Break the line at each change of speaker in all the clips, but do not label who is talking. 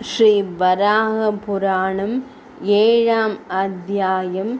ஸ்ரீ வராக புராணம் 7ஆம் அத்தியாயம்.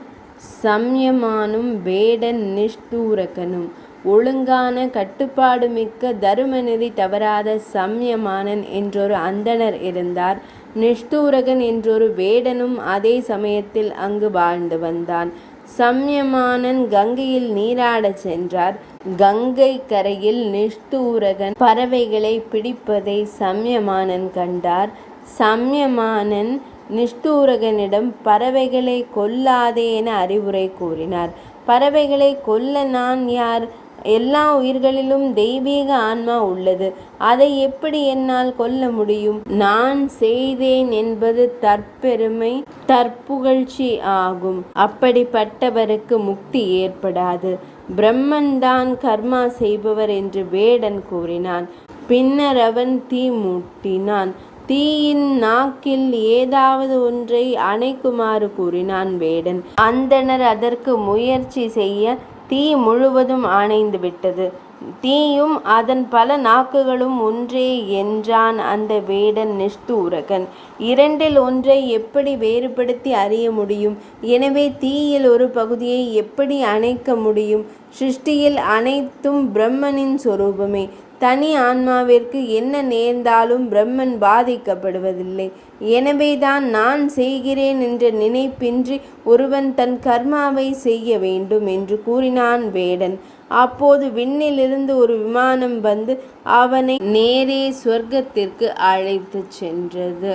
சம்யமானும் வேடன் நிஷ்டூரகனும். ஒழுங்கான கட்டுப்பாடு மிக்க தருமநெறி தவறாத சம்யமானன் என்றொரு அந்தணர் இருந்தார். நிஷ்டூரகன் என்றொரு வேடனும் அதே சமயத்தில் அங்கு வாழ்ந்து வந்தான். சம்யமானன் கங்கையில் நீராடச் சென்றார். கங்கை கரையில் நிஷ்டூரகன் பறவைகளை பிடிப்பதை சம்யமானன் கண்டார். சம்யமானன் நிஷ்டூரகனிடம் பறவைகளை கொல்லாதே என அறிவுரை கூறினார். பறவைகளை கொல்ல நான் யார்? எல்லா உயிர்களிலும் தெய்வீக ஆன்மா உள்ளது. அதை எப்படி என்னால் கொல்ல முடியும்? நான் செய்தேன் என்பது தற்பெருமை, தற்புகழ்ச்சி ஆகும். அப்படிப்பட்டவருக்கு முக்தி ஏற்படாது. பிரம்மன்தான் கர்மா செய்பவர் என்று வேடன் கூறினான். பின்னர் அவன் தீ மூட்டினான். தீயின் நாக்கில் ஏதாவது ஒன்றை அணைக்குமாறு கூறினான் வேடன். அந்தணர் அதற்கு முயற்சி செய்ய தீ முழுவதும் அணைந்து விட்டது. தீயும் அதன் பல நாக்குகளும் ஒன்றே என்றான் அந்த வேடன் நிஷ்டூரகன். இரண்டில் ஒன்றை எப்படி வேறுபடுத்தி அறிய முடியும்? எனவே தீயில் ஒரு பகுதியை எப்படி அணைக்க முடியும்? சிருஷ்டியில் அனைத்தும் பிரம்மனின் சொரூபமே. தனி ஆன்மாவிற்கு என்ன நேர்ந்தாலும் பிரம்மன் பாதிக்கப்படுவதில்லை. எனவேதான் நான் செய்கிறேன் என்ற நினைப்பின்றி ஒருவன் தன் கர்மாவை செய்ய வேண்டும் என்று கூறினான் வேடன். அப்போது விண்ணிலிருந்து ஒரு விமானம் வந்து அவனை நேரே சொர்க்கத்திற்கு அழைத்து சென்றது.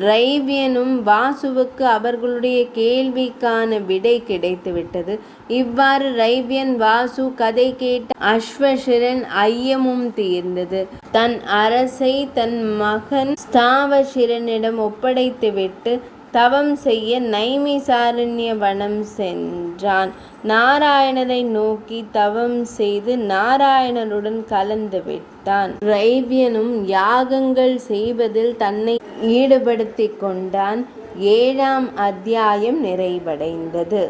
ரைவ்யனும் வாசுவுக்கு அவர்களுடைய கேள்விக்கான விடை கிடைத்துவிட்டது. இவ்வாறு ரைவ்யன் வாசு கதை கேட்ட அஸ்வசிரன் ஐயமும் தீர்ந்தது. தன் அரசை தன் மகன் ஸ்தாவசிரனிடம் ஒப்படைத்துவிட்டு தவம் செய்ய நைமிசாரண்ய வனம் சென்றான். நாராயணரை நோக்கி தவம் செய்து நாராயணனுடன் கலந்து விட்டான். ரைவ்யனும் யாகங்கள் செய்வதில் தன்னை ஈடுபடுத்திக் கொண்டான். 7ஆம் அத்தியாயம் நிறைவடைந்தது.